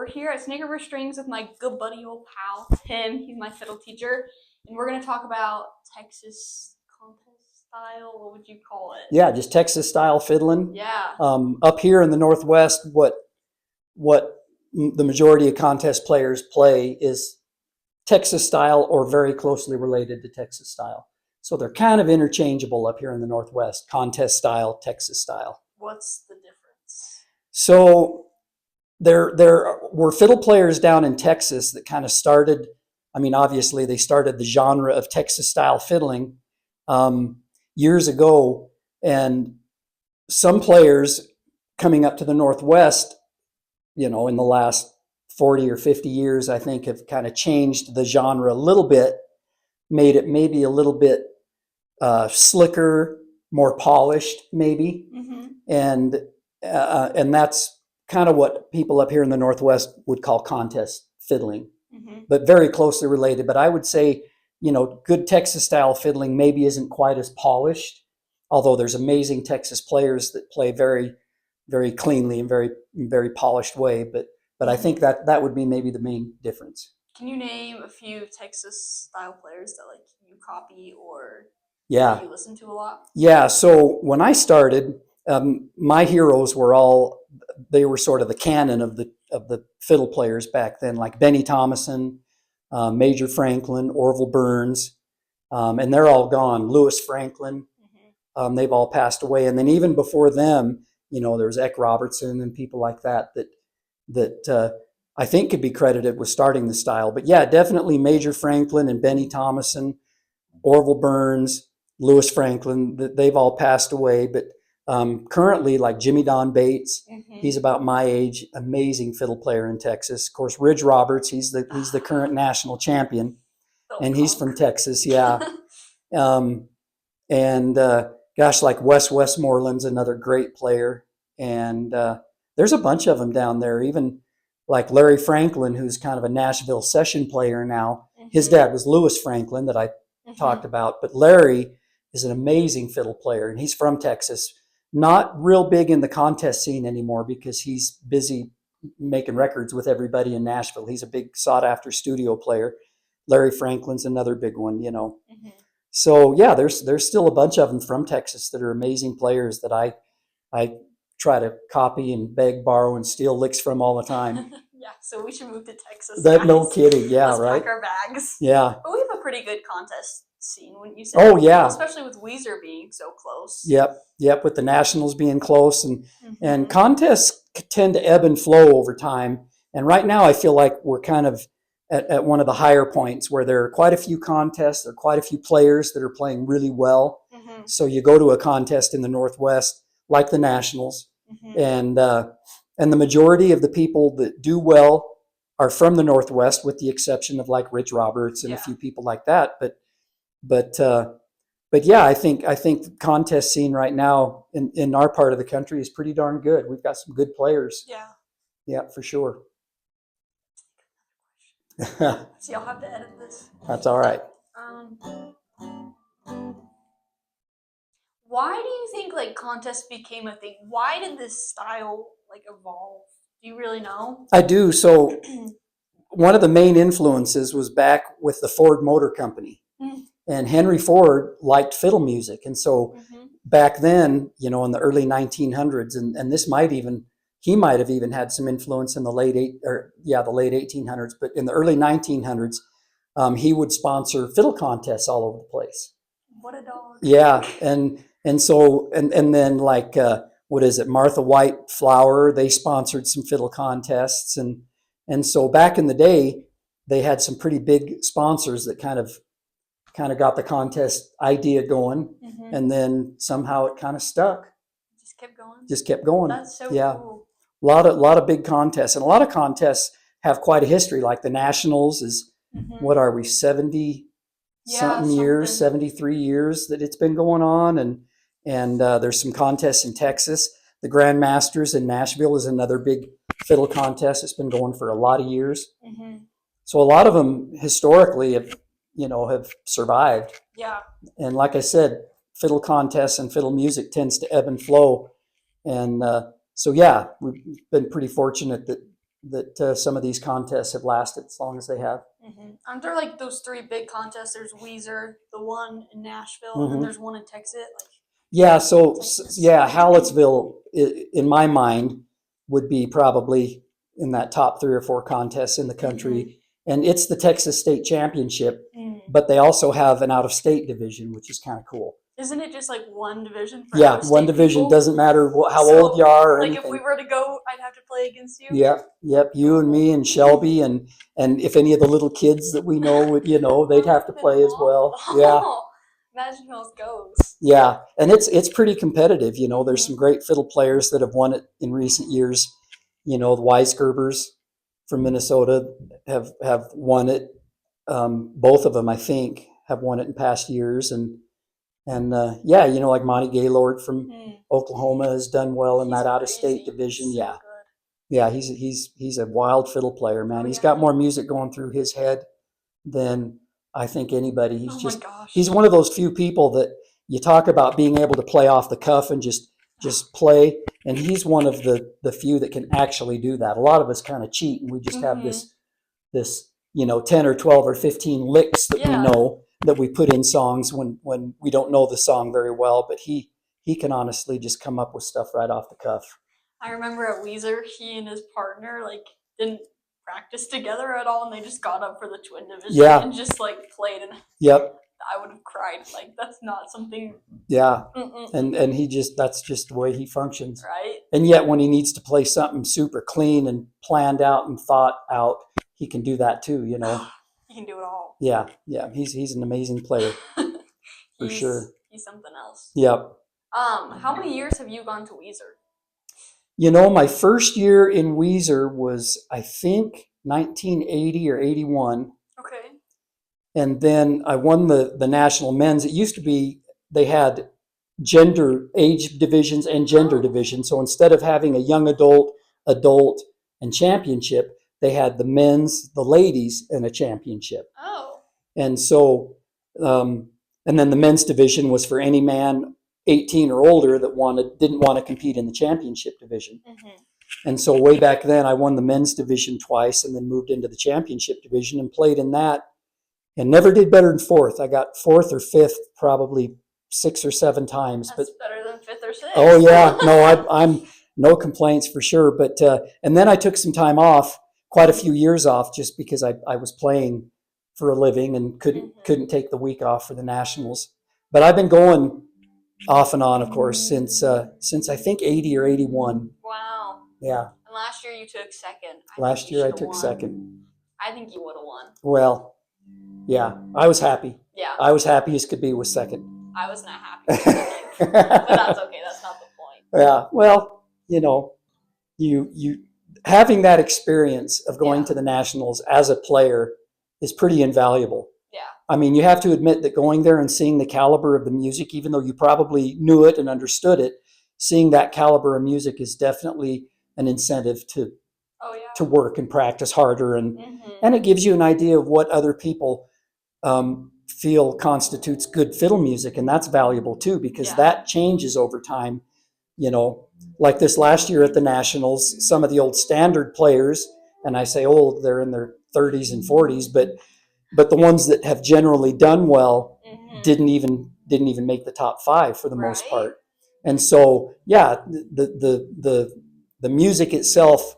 we're here at Snake River Strings with my good buddy, old pal, Tim. He's my fiddle teacher. And we're going to talk about Texas contest style. What would you call it? Yeah, just Texas style fiddling. Yeah. Up here in the Northwest, what the majority of contest players play is Texas style or very closely related to Texas style. So they're kind of interchangeable up here in the Northwest, contest style, Texas style. What's the difference? So there were fiddle players down in Texas that kind of started, I mean, obviously they started the genre of Texas style fiddling years ago. And some players coming up to the Northwest, in the last 40 or 50 years, I think have kind of changed the genre a little bit, made it maybe a little bit slicker, more polished, maybe. Mm-hmm. And that's kind of what people up here in the Northwest would call contest fiddling, but very closely related. But I would say, good Texas style fiddling maybe isn't quite as polished, although there's amazing Texas players that play very, very cleanly and very, very polished way. But I think that would be maybe the main difference. Can you name a few Texas style players that like you copy or that you listen to a lot? Yeah. So when I started, my heroes they were sort of the canon of the fiddle players back then, like Benny Thomason, Major Franklin, Orville Burns, and they're all gone. Lewis Franklin, they've all passed away. And then even before them, there's Eck Robertson and people like that I think could be credited with starting the style. But yeah, definitely Major Franklin and Benny Thomason, Orville Burns, Lewis Franklin, they've all passed away. But currently, like Jimmy Don Bates, he's about my age, amazing fiddle player in Texas. Of course, Ridge Roberts, he's the current national champion, and he's from Texas, yeah. Gosh, like Wes Westmoreland's another great player, and there's a bunch of them down there. Even like Larry Franklin, who's kind of a Nashville session player now. His dad was Lewis Franklin that I talked about, but Larry is an amazing fiddle player, and he's from Texas. Not real big in the contest scene anymore because he's busy making records with everybody in Nashville. He's a big sought-after studio player. Larry Franklin's another big one, So yeah, there's still a bunch of them from Texas that are amazing players that I try to copy and beg, borrow, and steal licks from all the time. Yeah, so we should move to Texas. No kidding, yeah. Let's right? Pack our bags. Yeah. But we have a pretty good contest scene, wouldn't you say? Oh yeah. Especially with Weezer being so close. Yep. With the Nationals being close, and contests tend to ebb and flow over time. And right now, I feel like we're kind of at one of the higher points where there are quite a few contests, there are quite a few players that are playing really well. So you go to a contest in the Northwest, like the Nationals, and the majority of the people that do well are from the Northwest, with the exception of like Rich Roberts and a few people like that. But yeah, I think the contest scene right now in our part of the country is pretty darn good. We've got some good players. Yeah, for sure. See, I'll have to edit this. That's all right. Why do you think like contests became a thing? Why did this style like evolve? Do you really know? I do. So one of the main influences was back with the Ford Motor Company. And Henry Ford liked fiddle music. And so back then, in the early 1900s, and this he might have even had some influence in the late 1800s, but in the early 1900s, he would sponsor fiddle contests all over the place. What a dog. Yeah. And so, and then like, what is it? Martha White Flower, they sponsored some fiddle contests. And so back in the day, they had some pretty big sponsors that kind of got the contest idea going. And then somehow it kind of stuck. Just kept going. That's so cool. A lot of big contests, and a lot of contests have quite a history. Like the Nationals is, what are we, 70 something years, 73 years that it's been going on. And there's some contests in Texas. The Grand Masters in Nashville is another big fiddle contest. It's been going for a lot of years. So a lot of them historically have survived. Yeah. And like I said, fiddle contests and fiddle music tends to ebb and flow. And so, yeah, we've been pretty fortunate that some of these contests have lasted as long as they have. Aren't there like those three big contests? There's Weezer, the one in Nashville, and then Mm-hmm. there's one in Texas. Like Yeah, so Texas. yeah, Hallettsville, in my mind, would be probably in that top 3 or 4 contests in the country, and it's the Texas State Championship. But they also have an out-of-state division, which is kind of cool. Isn't it just like one division for Yeah, out-of-state one division. people? Doesn't matter how old you are or like anything. if we were to go, I'd have to play against you. Yep. You and me and Shelby and if any of the little kids that we know would, they'd have to play as well. Yeah. Imagine how it goes. Yeah, and it's pretty competitive. There's some great fiddle players that have won it in recent years. The Weisgerbers from Minnesota have won it. Both of them, I think, have won it in past years, and yeah, like Monty Gaylord from Oklahoma has done well in that out-of-state division. So Yeah, good. yeah, he's a wild fiddle player, man. He's got more music going through his head than I think anybody. He's one of those few people that you talk about being able to play off the cuff and just play, and he's one of the few that can actually do that. A lot of us kind of cheat, and we just have this 10 or 12 or 15 licks that we know that we put in songs when we don't know the song very well, but he can honestly just come up with stuff right off the cuff. I remember at Weezer, he and his partner didn't practice together at all, and they just got up for the twin division and just played, and I would have cried. That's not something. Yeah. And that's just the way he functions. Right. And yet when he needs to play something super clean and planned out and thought out, he can do that too, He can do it all. Yeah. He's an amazing player. For sure. He's something else. Yep. How many years have you gone to Weezer? My first year in Weezer was, I think, 1980 or 81. Okay. And then I won the national men's. It used to be they had gender age divisions and gender divisions. So instead of having a young adult, and championship, they had the men's, the ladies, and a championship. Oh. And so, and then the men's division was for any man 18 or older that didn't want to compete in the championship division. And so way back then, I won the men's division twice, and then moved into the championship division and played in that. And never did better than fourth. I got fourth or fifth probably 6 or 7 times. That's better than 5th or 6th. Oh yeah, no, I'm no complaints for sure. But and then I took some time off, quite a few years off, just because I was playing for a living and couldn't take the week off for the nationals. But I've been going off and on, of course, since I think 80 or 81. Wow. Yeah. And last year you took second. Last year I took second. I think you would have won. Well. Yeah, I was happy. Yeah. I was happy as could be with second. I was not happy with second. But that's okay. That's not the point. Yeah. Well, you having that experience of going to the nationals as a player is pretty invaluable. Yeah. I mean, you have to admit that going there and seeing the caliber of the music, even though you probably knew it and understood it, seeing that caliber of music is definitely an incentive to work and practice harder, and it gives you an idea of what other people feel constitutes good fiddle music, and that's valuable too, because that changes over time. Like this last year at the Nationals, some of the old standard players, and I say old, they're in their 30s and 40s, but the ones that have generally done well didn't even make the top 5 for the most part. And so, yeah, the music itself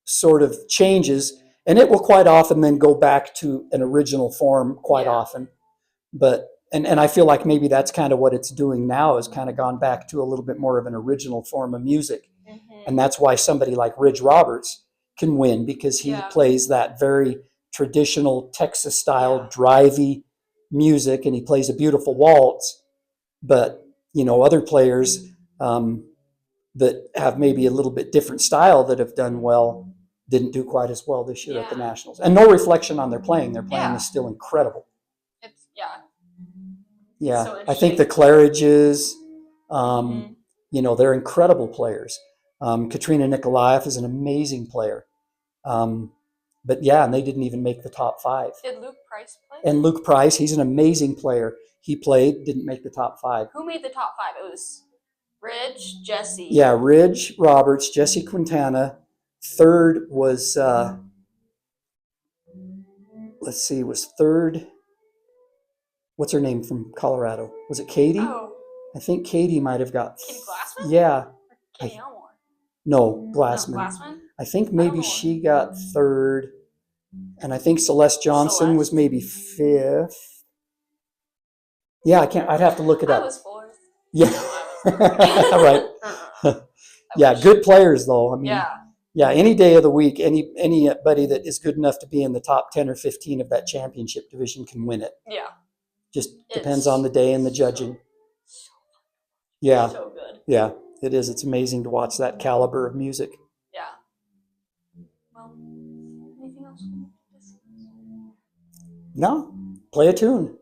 sort of changes, and it will quite often then go back to an original form quite often. But and I feel like maybe that's kind of what it's doing now, is kind of gone back to a little bit more of an original form of music. And that's why somebody like Ridge Roberts can win, because he plays that very traditional Texas style drivey music, and he plays a beautiful waltz. But other players that have maybe a little bit different style that have done well didn't do quite as well this year at the Nationals. And no reflection on their playing. Their playing is still incredible. Yeah. So I think the Claridges, they're incredible players. Katrina Nikolaev is an amazing player. But and they didn't even make the top 5. Did Luke Price play? And Luke Price, he's an amazing player. He played, didn't make the top 5. Who made the top 5? It was Ridge, Jesse. Yeah, Ridge Roberts, Jesse Quintana, Third was let's see, was third. What's her name from Colorado? Was it Katie? Oh, I think Katie might have got. Katie Glassman? Yeah. Katie Elmore. No, Glassman. No, Glassman? I think maybe she got third, and I think Celeste Johnson was maybe fifth. Yeah, I can't. I'd have to look it up. I was fourth. Yeah. Right. Yeah, good players though. I mean, yeah, any day of the week, anybody that is good enough to be in the top 10 or 15 of that championship division can win it. Yeah. Just depends on the day and the judging. Yeah. So good. Yeah, it is. It's amazing to watch that caliber of music. Yeah. Well, anything else? No, play a tune.